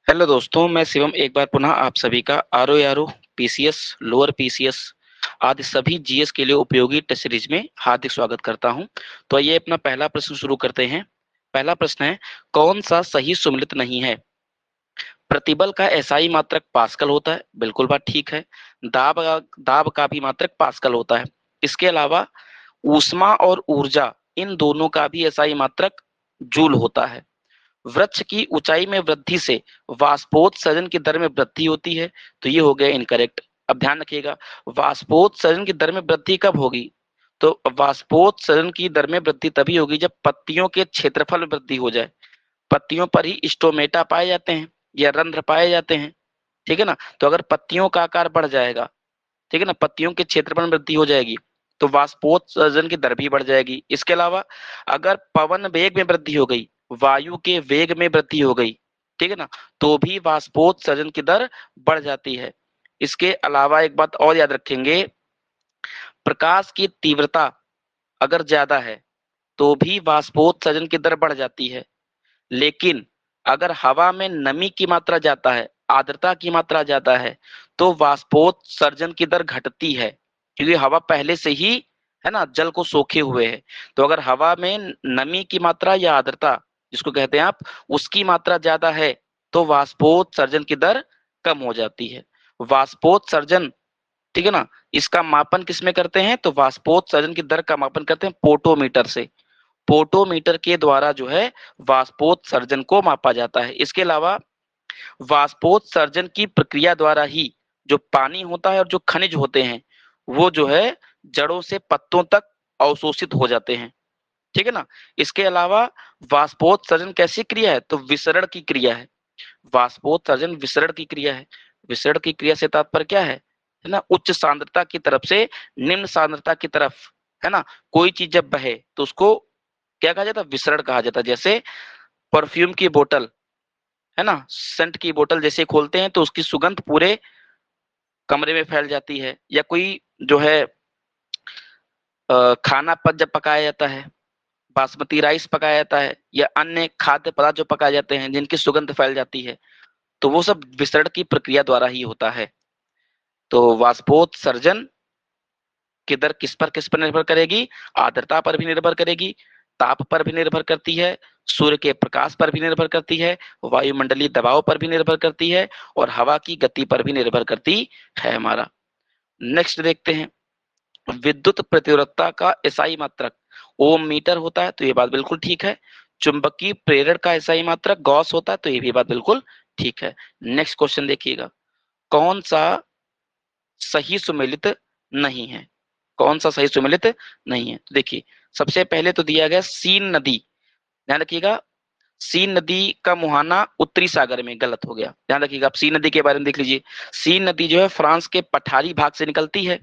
Hello दोस्तों, मैं शिवम एक बार पुनः आप सभी का आरओ पीसीएस, लोअर पीसीएस आदि सभी जीएस के लिए उपयोगी टेस्ट सीरीज में हार्दिक स्वागत करता हूं। तो आइए अपना पहला प्रश्न शुरू करते हैं। पहला प्रश्न है, कौन सा सही सुमेलित नहीं है? प्रतिबल का एसआई मात्रक पास्कल होता है, बिल्कुल बात ठीक है। दाब का भी मात्रक पास्कल होता है। इसके अलावा ऊष्मा और ऊर्जा इन दोनों का भी एसआई मात्रक जूल होता है। वृक्ष की ऊंचाई में वृद्धि से वाष्पोत्सर्जन की दर में वृद्धि होती है, तो ये हो गया इनकरेक्ट। अब ध्यान रखिएगा, वाष्पोत्सर्जन की दर में वृद्धि कब होगी? तो वाष्पोत्सर्जन की दर में वृद्धि तभी होगी जब पत्तियों के क्षेत्रफल में वृद्धि हो जाए। पत्तियों पर ही स्टोमेटा पाए जाते हैं या रंध्र पाए जाते हैं, ठीक है ना। तो अगर पत्तियों का आकार बढ़ जाएगा, ठीक है ना, पत्तियों के क्षेत्रफल में वृद्धि हो जाएगी, तो वाष्पोत्सर्जन की दर भी बढ़ जाएगी। इसके अलावा अगर पवन वेग में वृद्धि हो गई, वायु के वेग में वृद्धि हो गई, ठीक है ना, तो भी वाष्पोत्सर्जन की दर बढ़ जाती है। इसके अलावा एक बात और याद रखेंगे, प्रकाश की तीव्रता अगर ज्यादा है तो भी वाष्पोत्सर्जन की दर बढ़ जाती है। लेकिन अगर हवा में नमी की मात्रा ज्यादा है, आर्द्रता की मात्रा ज्यादा है, तो वाष्पोत्सर्जन की दर घटती है, क्योंकि हवा पहले से ही, है ना, जल को सोखे हुए है। तो अगर हवा में नमी की मात्रा या आर्द्रता, जिसको कहते हैं आप, उसकी मात्रा ज्यादा है, तो वाष्पोत्सर्जन की दर कम हो जाती है। वाष्पोत्सर्जन, ठीक है ना, इसका मापन किसमें करते हैं? तो वाष्पोत्सर्जन की दर का मापन करते हैं पोटोमीटर से। पोटोमीटर के द्वारा जो है वाष्पोत्सर्जन को मापा जाता है। इसके अलावा वाष्पोत्सर्जन की प्रक्रिया द्वारा ही जो पानी होता है और जो खनिज होते हैं, वो जो है जड़ों से पत्तों तक अवशोषित हो जाते हैं, ठीक है ना। इसके अलावा वाष्पोत्सर्जन कैसी क्रिया है? तो विसरण की क्रिया है। वाष्पोत्सर्जन विसरण की क्रिया है। विसरण की क्रिया से तात्पर्य क्या है ना, उच्च सांद्रता की तरफ से निम्न सांद्रता की तरफ, है ना। कोई चीज जब बहे तो उसको क्या कहा जाता है? विसरण कहा जाता है। जैसे परफ्यूम की बोतल, है ना, सेंट की बोतल जैसे खोलते हैं तो उसकी सुगंध पूरे कमरे में फैल जाती है। या कोई जो है खाना पक जब पकाया जाता है, बासमती राइस पकाया जाता है, या अन्य खाद्य पदार्थ जो पकाए जाते हैं जिनकी सुगंध फैल जाती है, तो वो सब विसरण की प्रक्रिया द्वारा ही होता है। तो वाष्पोत्सर्जन की दर किस पर निर्भर करेगी? आर्द्रता पर भी निर्भर करेगी, ताप पर भी निर्भर करती है, सूर्य के प्रकाश पर भी निर्भर करती है, वायुमंडलीय दबाव पर भी निर्भर करती है, और हवा की गति पर भी निर्भर करती है हमारा। नेक्स्ट देखते हैं, विद्युत प्रतिरोधकता का एसआई मात्रक ओम मीटर होता है, तो ये बात बिल्कुल ठीक है। चुंबकीय प्रेरण का एसआई मात्रक गॉस होता है, तो ये भी बात बिल्कुल ठीक है। नेक्स्ट क्वेश्चन देखिएगा, कौन सा सही सुमेलित नहीं है? कौन सा सही सुमेलित नहीं है? तो देखिए, सबसे पहले तो दिया गया सीन नदी। ध्यान रखिएगा, सीन नदी का मुहाना उत्तरी सागर में, गलत हो गया। ध्यान रखिएगा, आप सीन नदी के बारे में देख लीजिए। सीन नदी जो है फ्रांस के पठारी भाग से निकलती है,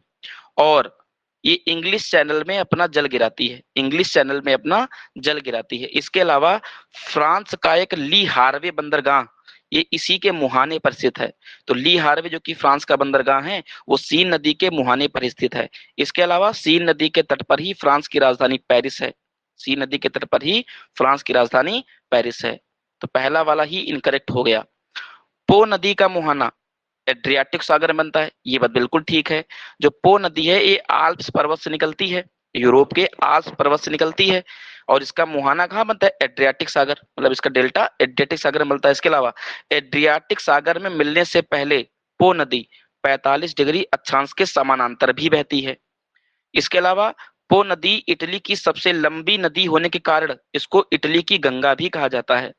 और ये इंग्लिश चैनल में अपना जल गिराती है। इंग्लिश चैनल में अपना जल गिराती है। इसके अलावा फ्रांस का एक ली हार्वे बंदरगाह, ये इसी के मुहाने पर स्थित है। तो ली हार्वे जो कि फ्रांस का बंदरगाह है, वो सीन नदी के मुहाने पर स्थित है। इसके अलावा सीन नदी के तट पर ही फ्रांस की राजधानी पेरिस है। सीन नदी के तट पर ही फ्रांस की राजधानी पेरिस है। तो पहला वाला ही इनकरेक्ट हो गया। पो नदी का मुहाना एड्रियाटिक सागर में बनता है, ये बात बिल्कुल ठीक है। जो पो नदी है ये आल्प्स पर्वत से निकलती है, यूरोप के आल्प्स पर्वत से निकलती है, और इसका मुहाना कहाँ बनता है? एड्रियाटिक सागर, मतलब इसका डेल्टा एड्रियाटिक सागर में मिलता है। इसके अलावा एड्रियाटिक सागर में मिलने से पहले पो नदी 45 डिग्री अक्षांश के समानांतर भी बहती है। इसके अलावा पो नदी इटली की सबसे लंबी नदी होने के कारण इसको इटली की गंगा भी कहा जाता है।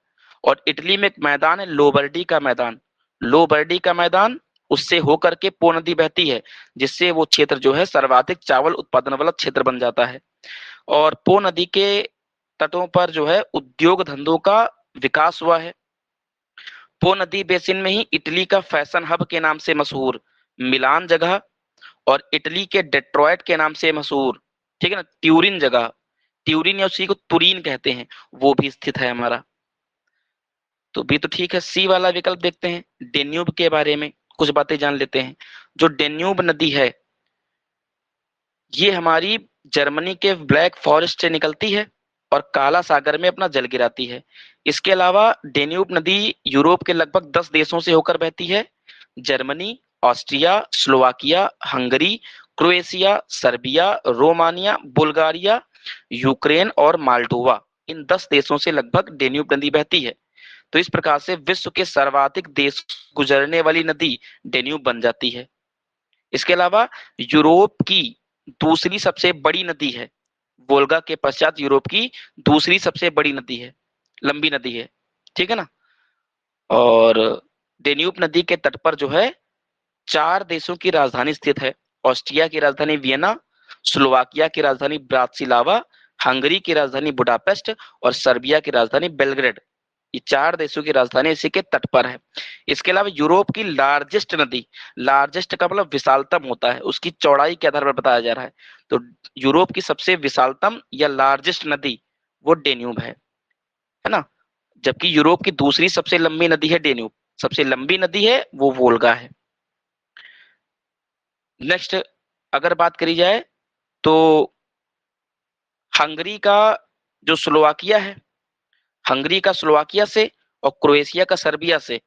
और इटली में एक मैदान है, लोबर्डी का मैदान। लोबर्डी का मैदान, उससे होकर के पो नदी बहती है, जिससे वो क्षेत्र जो है सर्वाधिक चावल उत्पादन वाला क्षेत्र बन जाता है। और पो नदी के तटों पर जो है उद्योग धंधों का विकास हुआ है। पो नदी बेसिन में ही इटली का फैशन हब के नाम से मशहूर मिलान जगह, और इटली के डेट्रॉयट के नाम से मशहूर, ठीक है ना, ट्यूरिन जगह, ट्यूरिन या उसी को तुरीन कहते हैं, वो भी स्थित है हमारा। तो भी तो ठीक है। सी वाला विकल्प देखते हैं, डेन्यूब के बारे में कुछ बातें जान लेते हैं। जो डेन्यूब नदी है, ये हमारी जर्मनी के ब्लैक फॉरेस्ट से निकलती है, और काला सागर में अपना जल गिराती है। इसके अलावा डेन्यूब नदी यूरोप के लगभग 10 देशों से होकर बहती है। Germany, Austria, Slovakia, Hungary, Croatia, Serbia, Romania, Bulgaria, Ukraine और माल्डोवा, इन 10 देशों से लगभग डेन्यूब नदी बहती है। तो इस प्रकार से विश्व के सर्वाधिक देश गुजरने वाली नदी डेन्यूब बन जाती है। इसके अलावा यूरोप की दूसरी सबसे बड़ी नदी है, वोल्गा के पश्चात यूरोप की दूसरी सबसे बड़ी नदी है, लंबी नदी है, ठीक है ना। और डेन्यूब नदी के तट पर जो है 4 देशों की राजधानी स्थित है। ऑस्ट्रिया की राजधानी वियना, स्लोवाकिया की राजधानी ब्रातिस्लावा, हंगरी की राजधानी बुडापेस्ट और सर्बिया की राजधानी बेलग्रेड। ये 4 देशों की राजधानी इसी के तट पर है। इसके अलावा यूरोप की लार्जेस्ट नदी, लार्जेस्ट का मतलब विशालतम होता है, उसकी चौड़ाई के आधार पर बताया जा रहा है। तो यूरोप की सबसे विशालतम या लार्जेस्ट नदी वो डेन्यूब है ना। जबकि यूरोप की दूसरी सबसे लंबी नदी है डेन्यूब, सबसे लंबी नदी है वो वोल्गा है। नेक्स्ट अगर बात करी जाए तो हंगरी का जो स्लोवाकिया है, हंगरी का स्लोवाकिया से और क्रोएशिया का सर्बिया से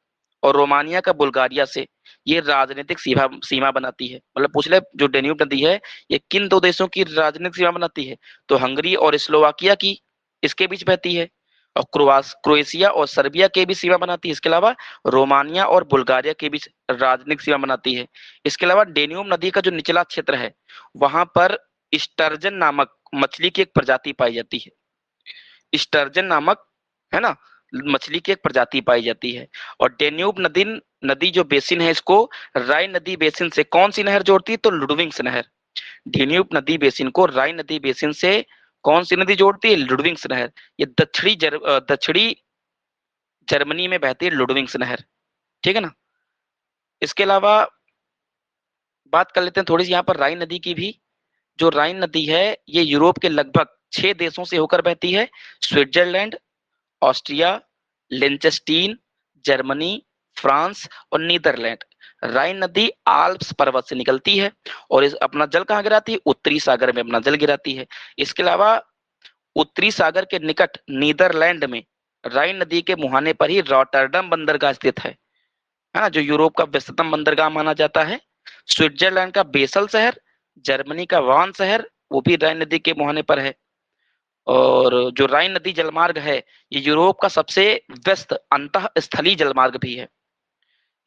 और रोमानिया का बुल्गारिया से ये राजनीतिक सीमा सीमा बनाती है। मतलब पूछ ले जो डेन्यूब नदी है ये किन 2 देशों की राजनीतिक सीमा बनाती है, तो हंगरी और स्लोवाकिया की इसके बीच बहती है, और क्रोएशिया और सर्बिया के बीच सीमा बनाती है। इसके अलावा रोमानिया और बुल्गारिया के बीच राजनीतिक सीमा बनाती है। इसके अलावा डेन्यूब नदी का जो निचला क्षेत्र है वहां पर स्टर्जन नामक मछली की एक प्रजाति पाई जाती है। स्टर्जन नामक, है ना, मछली की एक प्रजाति पाई जाती है। और डेन्यूब नदी जो बेसिन है इसको राइन नदी बेसिन से कौन सी नहर जोड़ती है, तो लुडविग्स नहर। डेन्यूब नदी बेसिन को राइन नदी बेसिन से कौन सी नदी जोड़ती है, लुडविग्स नहर। ये दक्षिणी जर्मनी में बहती है लुडविग्स नहर, ठीक है ना। इसके अलावा बात कर लेते हैं थोड़ी सी यहाँ पर राइन नदी की भी। जो राइन नदी है ये यूरोप के लगभग 6 देशों से होकर बहती है, स्विट्जरलैंड, ऑस्ट्रिया, लिंचेस्टीन, जर्मनी, फ्रांस और नीदरलैंड। राइन नदी आल्प्स पर्वत से निकलती है और इस अपना जल कहाँ गिराती है, उत्तरी सागर में अपना जल गिराती है। इसके अलावा उत्तरी सागर के निकट नीदरलैंड में राइन नदी के मुहाने पर ही रॉटरडम बंदरगाह स्थित है ना, जो यूरोप का व्यस्ततम बंदरगाह माना जाता है। स्विट्जरलैंड का बेसल शहर, जर्मनी का वान शहर, वो भी राइन नदी के मुहाने पर है। और जो राइन नदी जलमार्ग है ये यूरोप का सबसे व्यस्त अंतः स्थलीय जलमार्ग भी है,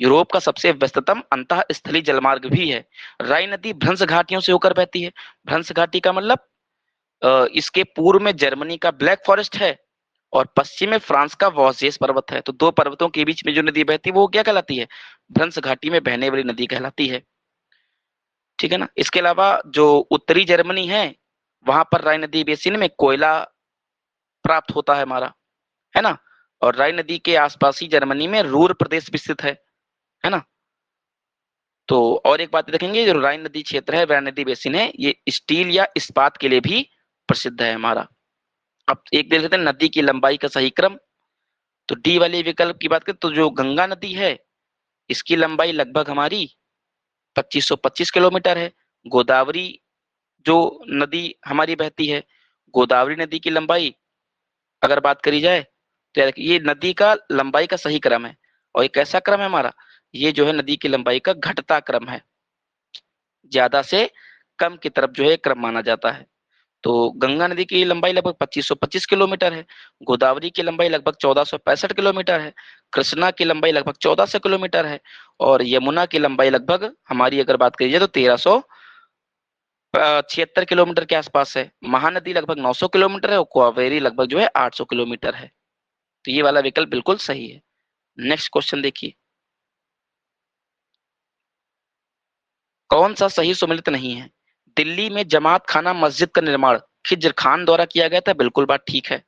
यूरोप का सबसे व्यस्ततम अंतः स्थलीय जलमार्ग भी है। राइन नदी भ्रंश घाटियों से होकर बहती है। भ्रंश घाटी का मतलब इसके पूर्व में जर्मनी का ब्लैक फॉरेस्ट है और पश्चिम में फ्रांस का वॉसेस पर्वत है। तो 2 पर्वतों के बीच में जो नदी बहती है वो क्या कहलाती है, भ्रंश घाटी में बहने वाली नदी कहलाती है, ठीक है ना। इसके अलावा जो उत्तरी जर्मनी है वहां पर राइन नदी बेसिन में कोयला प्राप्त होता है हमारा, है ना। और राइन नदी के आसपास ही जर्मनी में रूर प्रदेश भी स्थित है ना। तो और एक बात देखेंगे, जो राइन नदी क्षेत्र है, राइन नदी बेसिन है, ये स्टील या इस्पात के लिए भी प्रसिद्ध है हमारा। अब एक देख लेते हैं नदी की लंबाई का सही क्रम। तो डी वाले विकल्प की बात करें तो जो गंगा नदी है इसकी लंबाई लगभग हमारी 2525 किलोमीटर है। गोदावरी जो नदी हमारी बहती है, गोदावरी नदी की लंबाई अगर बात करी जाए तो ये नदी का लंबाई का सही क्रम है। और ये कैसा क्रम है हमारा, ये जो है नदी की लंबाई का घटता क्रम है, ज्यादा से कम की तरफ जो है क्रम माना जाता है। तो गंगा नदी की लंबाई लगभग 2525 किलोमीटर है, गोदावरी की लंबाई लगभग 1465 किलोमीटर है, कृष्णा की लंबाई लगभग 1400 किलोमीटर है और यमुना की लंबाई लगभग हमारी अगर बात करी जाए तो 1376 किलोमीटर के आसपास है। महानदी लगभग 900 किलोमीटर है और कावेरी लगभग जो है 800 किलोमीटर है। तो ये वाला विकल्प बिल्कुल सही है। नेक्स्ट क्वेश्चन देखिए, कौन सा सही सुमेलित नहीं है। दिल्ली में जमात खाना मस्जिद का निर्माण खिज्र खान द्वारा किया गया था, बिल्कुल बात ठीक है।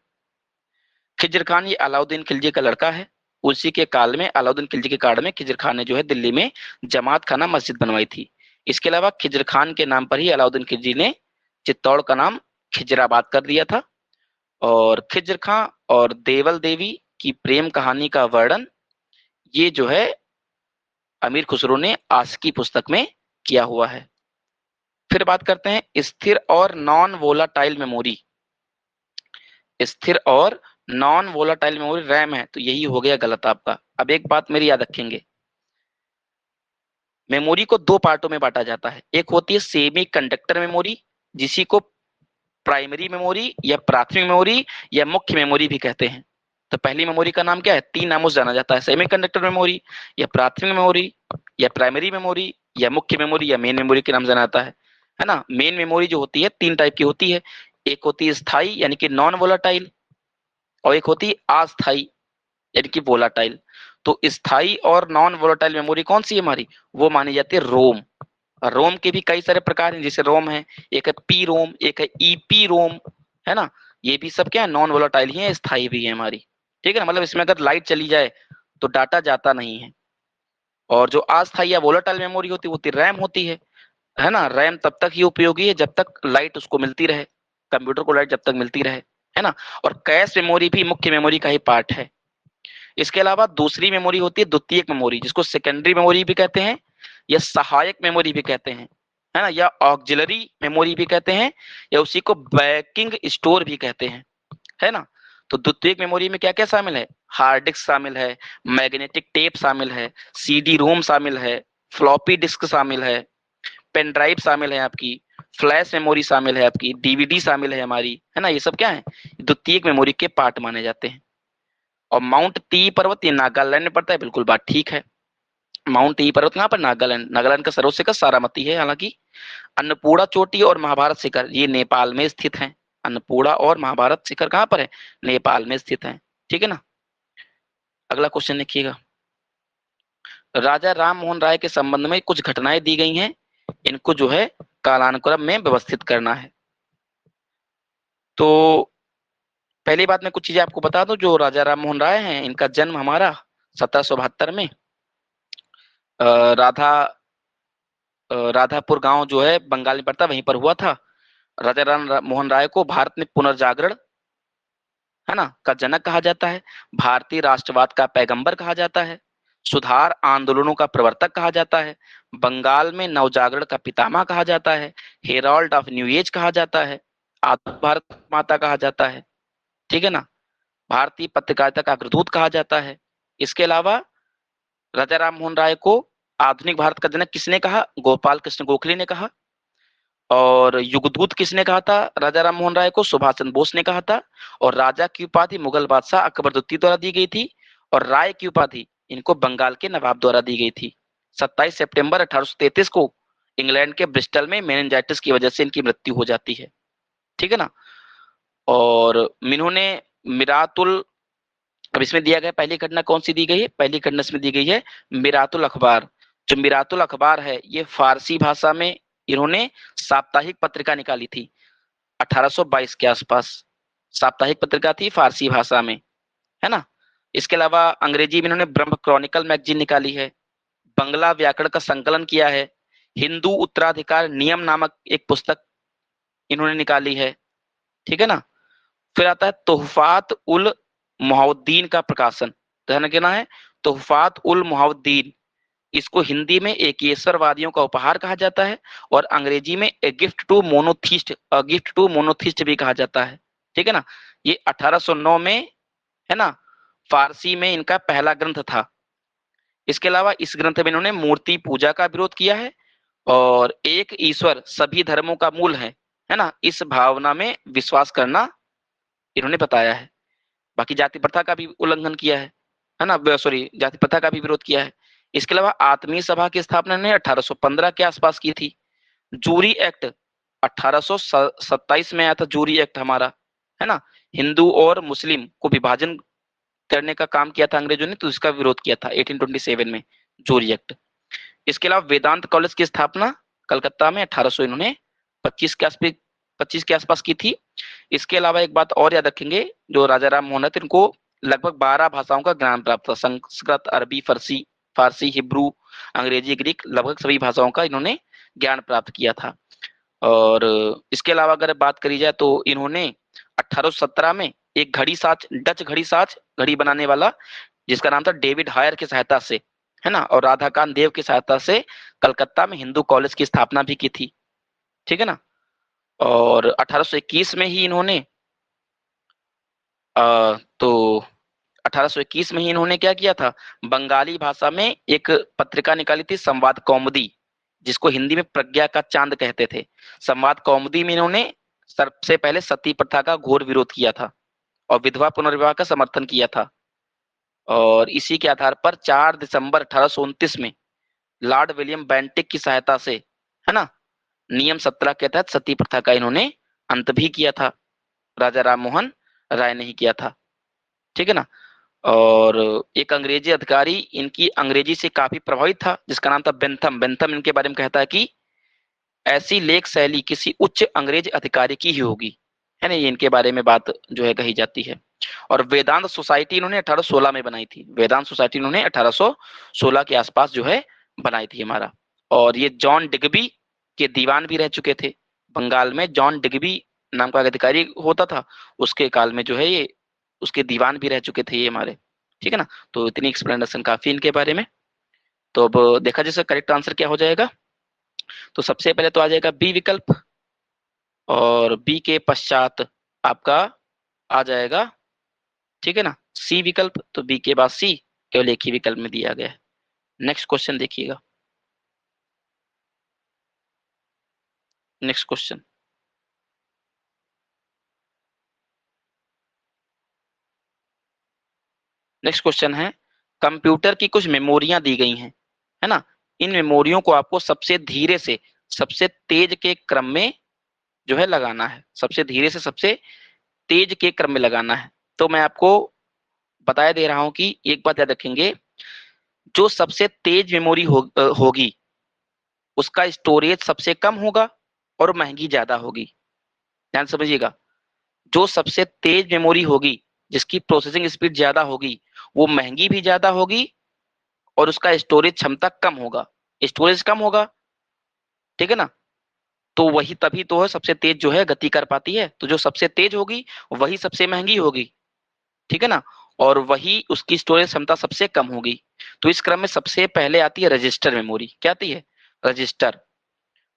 खिज्र खान ये अलाउद्दीन खिलजी का लड़का है, उसी के काल में अलाउद्दीन खिलजी के काल में खिज्र खान ने जो है दिल्ली में जमात खाना मस्जिद बनवाई थी। इसके अलावा खिज्र खान के नाम पर ही अलाउद्दीन खिलजी ने चित्तौड़ का नाम खिजराबाद कर दिया था। और खिज्र खां और देवल देवी की प्रेम कहानी का वर्णन ये जो है अमीर खुसरो ने आशिकी पुस्तक में किया हुआ है। फिर बात करते हैं स्थिर और नॉन वोलाटाइल मेमोरी। स्थिर और नॉन वोलाटाइल मेमोरी रैम है, तो यही हो गया गलत आपका। अब एक बात मेरी याद रखेंगे, मेमोरी को दो पार्टों में बांटा जाता है। एक होती है सेमी कंडक्टर मेमोरी, जिसी को प्राइमरी मेमोरी या प्राथमिक मेमोरी या मुख्य मेमोरी भी कहते हैं। तो पहली मेमोरी का नाम क्या है? तीन नामों से जाना जाता है, सेमी कंडक्टर मेमोरी या प्राथमिक मेमोरी या प्राइमरी मेमोरी या मुख्य मेमोरी या मेन मेमोरी के नाम से जाना जाता है ना। मेन मेमोरी जो होती है तीन टाइप की होती है, एक होती है स्थायी यानी कि नॉन वोलाटाइल, और एक होती है अस्थायी यानी कि वोलाटाइल। तो स्थायी और नॉन वोलाटाइल मेमोरी कौन सी है हमारी? वो मानी जाती है रोम। रोम के भी कई सारे प्रकार हैं, जैसे रोम है, एक है पी रोम, एक है ईपी रोम, है ना। ये भी सब क्या है? नॉन वोलाटाइल ही है, स्थायी भी है हमारी। ठीक है ना, मतलब इसमें अगर लाइट चली जाए तो डाटा जाता नहीं है। और जो अस्थायी या वोलाटाइल मेमोरी होती है रैम होती है ना। रैम तब तक ही उपयोगी है जब तक लाइट उसको मिलती रहे, कंप्यूटर को लाइट जब तक मिलती रहे, है ना। और कैश मेमोरी भी मुख्य मेमोरी का ही पार्ट है। इसके अलावा दूसरी मेमोरी होती है द्वितीयक मेमोरी, जिसको सेकेंडरी मेमोरी भी कहते हैं या सहायक मेमोरी भी कहते हैं, है ना, या ऑक्सिलरी मेमोरी भी कहते हैं, या उसी को बैकिंग स्टोर भी कहते हैं, है ना। तो द्वितीयक मेमोरी में क्या क्या शामिल है? हार्ड डिस्क शामिल है, मैग्नेटिक टेप शामिल है, सीडी रोम शामिल है, फ्लॉपी डिस्क शामिल है, पेन ड्राइव शामिल है आपकी, फ्लैश मेमोरी शामिल है आपकी, डीवीडी शामिल है हमारी, है ना। ये सब क्या है? द्वितीयक मेमोरी के पार्ट माने जाते हैं। और माउंट टी पर्वत ये नागालैंड में पड़ता है, बिल्कुल बात ठीक है। माउंट टी पर्वत कहाँ पर? नागालैंड। नागालैंड का सर्वोच्च शिखर सारामती है हालांकि। अन्नपूर्णा चोटी और महाभारत शिखर ये नेपाल में स्थित हैं। अन्नपूर्णा और महाभारत शिखर कहाँ पर है? नेपाल में स्थित है। ठीक है ना। अगला क्वेश्चन देखिएगा, राजा राम मोहन राय के संबंध में कुछ घटनाएं दी गई हैं, इनको जो है कालानुक्रम में व्यवस्थित करना है। तो पहली बात मैं कुछ चीजें आपको बता दूं, जो राजा राम मोहन राय हैं इनका जन्म हमारा 1772 में राधा राधापुर गांव जो है बंगाल में पड़ता है वहीं पर हुआ था। राजा राम मोहन राय को भारत में पुनर्जागरण, है ना, का जनक कहा जाता है, भारतीय राष्ट्रवाद का पैगंबर कहा जाता है, सुधार आंदोलनों का प्रवर्तक कहा जाता है, बंगाल में नवजागरण का पितामह कहा जाता है, हेराल्ड ऑफ न्यू एज कहा जाता है, आधुनिक भारत माता कहा जाता है। ठीक है ना। भारतीय पत्रकारिता का अग्रदूत कहा जाता है। इसके अलावा राजा राम मोहन राय को आधुनिक भारत का जनक किसने कहा? गोपाल कृष्ण गोखले ने कहा। और युगदूत किसने कहा था राजा राम मोहन राय को? सुभाष चंद्र बोस ने कहा था। और राजा की उपाधि मुगल बादशाह अकबर द्वितीय द्वारा दी गई थी, और राय की उपाधि इनको बंगाल के नवाब द्वारा दी गई थी। 27 सितंबर 1833 को इंग्लैंड के ब्रिस्टल में मेनिंजाइटिस की वजह से इनकी मृत्यु हो जाती है। ठीक है ना। और इन्होंने मिरातुल, अब इसमें दिया गया पहली घटना कौन सी दी गई है? पहली घटना इसमें दी गई है मिरातुल अखबार। जो मिरातुल अखबार है ये फारसी भाषा में इन्होंने साप्ताहिक पत्रिका निकाली थी 1822 के आसपास। साप्ताहिक पत्रिका थी फारसी भाषा में, है ना। इसके अलावा अंग्रेजी में इन्होंने ब्रह्म क्रॉनिकल मैगजीन निकाली है, बंगला व्याकरण का संकलन किया है, हिंदू उत्तराधिकार नियम नामक एक पुस्तक इन्होंने निकाली है। ठीक है ना। फिर आता है तोहफात उल मुहाउद्दीन का प्रकाशन, ध्यान रखना है, तोहफात उल मुहाउद्दीन। इसको हिंदी में एकेश्वरवादियों का उपहार कहा जाता है, और अंग्रेजी में a gift to monotheist, a gift to monotheist भी कहा जाता है। ठीक है ना। ये 1809 में, है ना, फारसी में इनका पहला ग्रंथ था। इसके अलावा इस ग्रंथ में इन्होंने मूर्ति पूजा का विरोध किया है, और एक ईश्वर सभी धर्मों का मूल है ना, इस भावना में विश्वास करना इन्होंने बताया है। बाकी जाति प्रथा का भी उल्लंघन किया है ना, सॉरी, जाति प्रथा का भी विरोध किया है। इसके अलावा आत्मीय सभा की स्थापना ने 1815 के आसपास की थी। जूरी एक्ट 1827 में आया था, जूरी एक्ट हमारा, है ना। हिंदू और मुस्लिम को विभाजन करने का काम किया था अंग्रेजों ने, तो इसका विरोध किया था 1827 में, जूरी एक्ट। इसके अलावा वेदांत कॉलेज की स्थापना कलकत्ता में 1800 इन्होंने 25 के आसपास 25 के आसपास की थी। इसके अलावा एक बात और याद रखेंगे, जो राजा राम मोहन थे इनको लगभग 12 भाषाओं का ज्ञान प्राप्त था, संस्कृत, अरबी, फारसी फारसी हिब्रू, अंग्रेजी, ग्रीक, लगभग सभी भाषाओं का इन्होंने ज्ञान प्राप्त किया था। और इसके अलावा अगर बात करी जाए तो इन्होंने 1817 में एक घड़ी साज, डच घड़ी साज, घड़ी बनाने वाला, जिसका नाम था डेविड हायर की सहायता से, है ना, और राधाकांत देव की सहायता से कलकत्ता में हिंदू कॉलेज की स्थापना भी की थी। ठीक है ना। और 1821 में ही इन्होंने तो 1821 में ही इन्होंने क्या किया था, बंगाली भाषा में एक पत्रिका निकाली थी, संवाद कौमुदी, जिसको हिंदी में प्रज्ञा का चांद कहते थे। संवाद कौमुदी में इन्होंने सबसे पहले सती प्रथा का घोर विरोध किया था और विधवा पुनर्विवाह का समर्थन किया था। और इसी के आधार पर 4 दिसंबर 1829 में लॉर्ड विलियम बेंटिक की सहायता से, है ना, नियम 17 के तहत सती प्रथा का इन्होंने अंत भी किया था। राजा राम मोहन राय ने ही किया था, ठीक है ना। और एक अंग्रेजी अधिकारी इनकी अंग्रेजी से काफी प्रभावित था, जिसका नाम था बेंथम। बेंथम इनके बारे में कहता है कि ऐसी लेख शैली किसी उच्च अंग्रेज अधिकारी की ही होगी, है ना, ये इनके बारे में बात जो है कही जाती है। और वेदांत सोसाइटी इन्होंने 1816 में बनाई थी। वेदांत सोसाइटी इन्होंने 1816 के आसपास जो है बनाई थी हमारा। और ये जॉन डिगबी के दीवान भी रह चुके थे। बंगाल में जॉन डिगबी नाम का एक अधिकारी होता था, उसके काल में जो है ये उसके दीवान भी रह चुके थे ये हमारे, ठीक है ना। तो इतनी एक्सप्लेनेशन काफी इनके बारे में। तो अब देखा जैसे करेक्ट आंसर क्या हो जाएगा। तो सबसे पहले तो आ जाएगा बी विकल्प, और बी के पश्चात आपका आ जाएगा, ठीक है ना, सी विकल्प। तो बी के बाद सी केवल एक ही विकल्प में दिया गया है। नेक्स्ट क्वेश्चन देखिएगा। नेक्स्ट क्वेश्चन, नेक्स्ट क्वेश्चन है, कंप्यूटर की कुछ मेमोरियां दी गई हैं, है ना। इन मेमोरियों को आपको सबसे धीरे से सबसे तेज के क्रम में जो है लगाना है, सबसे धीरे से सबसे तेज के क्रम में लगाना है। तो मैं आपको बताया दे रहा हूं कि एक बात याद रखेंगे, जो सबसे तेज मेमोरी होगी उसका स्टोरेज सबसे कम होगा और महंगी ज्यादा होगी। ध्यान समझिएगा, जो सबसे तेज मेमोरी होगी, जिसकी प्रोसेसिंग स्पीड ज्यादा होगी, वो महंगी भी ज्यादा होगी और उसका स्टोरेज क्षमता कम होगा। स्टोरेज कम होगा, ठीक है ना, तो वही तभी तो है सबसे तेज जो है गति कर पाती है। तो जो सबसे तेज होगी वही सबसे महंगी होगी, ठीक है ना, और वही उसकी स्टोरेज क्षमता सबसे कम होगी। तो इस क्रम में सबसे पहले आती है रजिस्टर मेमोरी। क्या आती है? रजिस्टर।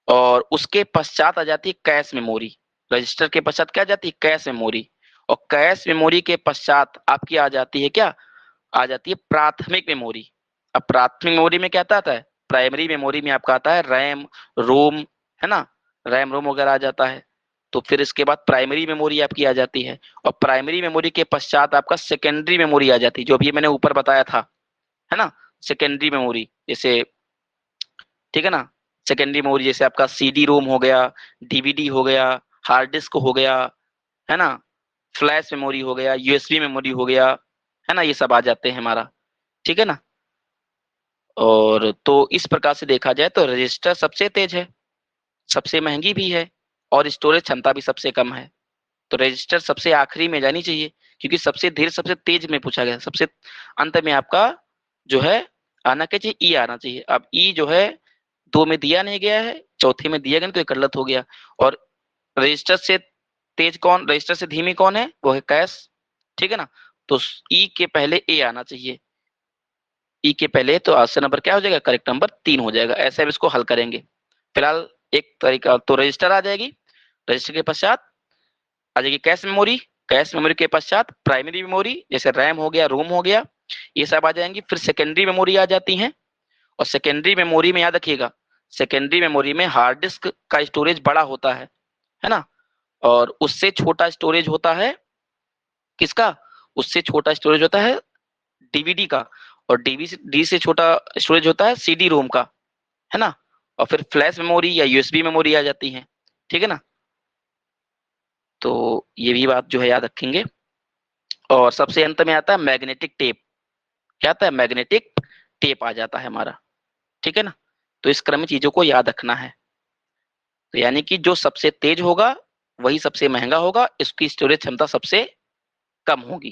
और उसके पश्चात आ जाती है कैश मेमोरी। रजिस्टर के पश्चात क्या आ जाती है? Cache memory. और कैश मेमोरी के पश्चात आपकी आ जाती है क्या? आ जाती है प्राथमिक मेमोरी। अब प्राथमिक मेमोरी में क्या आता है? प्राइमरी मेमोरी में आपका आता है रैम, रोम, है ना, रैम रोम वगैरह आ जाता है। तो फिर इसके बाद प्राइमरी मेमोरी आपकी आ जाती है, और प्राइमरी मेमोरी के पश्चात आपका सेकेंडरी मेमोरी आ जाती है, जो अभी मैंने ऊपर बताया था, है ना। सेकेंडरी मेमोरी जैसे, ठीक है ना, सेकेंडरी मेमोरी जैसे आपका सीडी रोम हो गया, डीवीडी हो गया, हार्ड डिस्क हो गया, है ना, फ्लैश मेमोरी हो गया, यूएसबी मेमोरी हो गया, है ना, ये सब आ जाते हैं हमारा, ठीक है ना। और तो इस प्रकार से देखा जाए तो रजिस्टर सबसे तेज है, सबसे महंगी भी है, और स्टोरेज क्षमता भी सबसे कम है। तो रजिस्टर सबसे आखिरी में जानी चाहिए, क्योंकि सबसे धीरे सबसे तेज में पूछा गया। सबसे अंत में आपका जो है आना क्या चाहिए? ई आना चाहिए। अब ई जो है दो में दिया नहीं गया है, चौथे में दिया गया, तो ये गलत हो गया। और रजिस्टर से तेज कौन, रजिस्टर से धीमी कौन है? वो है कैश, ठीक है ना। तो ई के पहले ए आना चाहिए। ई के पहले तो ऑप्शन नंबर क्या हो जाएगा? करेक्ट नंबर 3 हो जाएगा। ऐसे हम इसको हल करेंगे। फिलहाल एक तरीका तो रजिस्टर आ जाएगी, रजिस्टर के पश्चात आ जाएगी कैश मेमोरी, कैश मेमोरी के पश्चात प्राइमरी मेमोरी जैसे रैम हो गया, रोम हो गया, ये सब आ जाएंगी। फिर सेकेंडरी मेमोरी आ जाती हैं, और सेकेंडरी मेमोरी में याद रखिएगा, सेकेंडरी मेमोरी में हार्ड डिस्क का स्टोरेज बड़ा होता है ना। और उससे छोटा स्टोरेज होता है किसका? उससे छोटा स्टोरेज होता है डीवीडी का, और डी से छोटा स्टोरेज होता है सीडी रोम का, है ना। और फिर फ्लैश मेमोरी या यूएसबी मेमोरी आ जाती है, ठीक है ना। तो ये भी बात जो है याद रखेंगे। और सबसे अंत में आता है मैग्नेटिक टेप। क्या आता है? मैग्नेटिक टेप आ जाता है हमारा, ठीक है ना। तो इस क्रम में चीजों को याद रखना है। तो यानी कि जो सबसे तेज होगा वही सबसे महंगा होगा, इसकी स्टोरेज क्षमता सबसे कम होगी,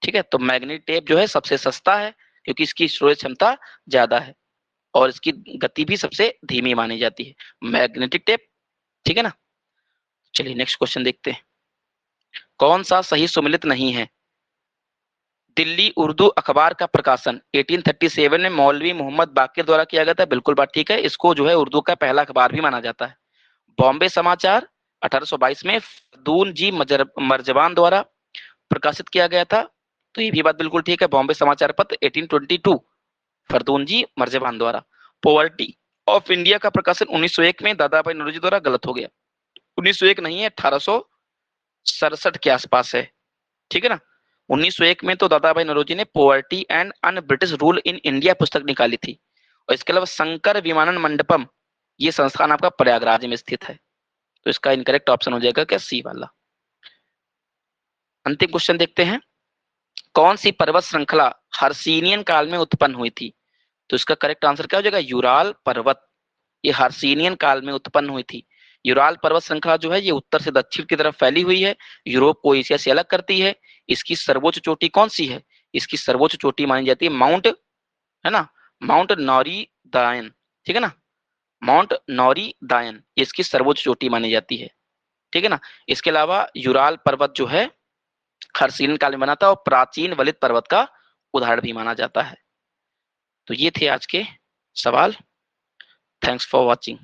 ठीक है। तो मैग्नेटिक टेप जो है सबसे सस्ता है, क्योंकि इसकी स्टोरेज क्षमता ज्यादा है, और इसकी गति भी सबसे धीमी मानी जाती है, मैग्नेटिक टेप, ठीक है ना। चलिए नेक्स्ट क्वेश्चन देखते हैं। कौन सा सही सुमेलित नहीं है? दिल्ली उर्दू अखबार का प्रकाशन 1837 में मौलवी मोहम्मद बाकिर द्वारा किया गया था। बिल्कुल बात ठीक है, इसको जो है उर्दू का पहला अखबार भी माना जाता है। बॉम्बे समाचार 1822 में फदून जी मरजबान द्वारा, प्रकाशित किया गया था? तो ये भी बात बिल्कुल ठीक है, बॉम्बे समाचार पत्र 1822 फरदोनजी मर्जेबान द्वारा। पॉवर्टी ऑफ इंडिया का प्रकाशन 1901 में दादा भाई नौरोजी द्वारा गलत हो गया। 1901 नहीं है, 1867 के आसपास है, ठीक है ना। 1901 में तो दादा भाई नौरोजी ने poverty and un British rule in India पुस्तक निकाली थी। और इसके अलावा शंकर विमानन मंडपम, ये संस्थान आपका प्रयागराज में स्थित है। तो इसका इनकरेक्ट ऑप्शन हो जाएगा क्या, सी वाला। अंतिम क्वेश्चन देखते हैं, कौन सी पर्वत श्रृंखला हर्षियन काल में उत्पन्न हुई थी? तो इसका करेक्ट आंसर क्या हो जाएगा, यूराल पर्वत। ये हर्षियन काल में उत्पन्न हुई थी। यूराल पर्वत श्रृंखला जो है ये उत्तर से दक्षिण की तरफ फैली हुई है, यूरोप को एशिया से अलग करती है। इसकी सर्वोच्च चोटी कौन सी है? इसकी सर्वोच्च चोटी मानी जाती है माउंट, है ना, माउंट नौरी दायन, ठीक है ना, माउंट नौरी दायन इसकी सर्वोच्च चोटी मानी जाती है, ठीक है ना। इसके अलावा यूराल पर्वत जो है हर्षियन काल में बना था और प्राचीन वलित पर्वत का उदाहरण भी माना जाता है। तो ये थे आज के सवाल। Thanks for watching.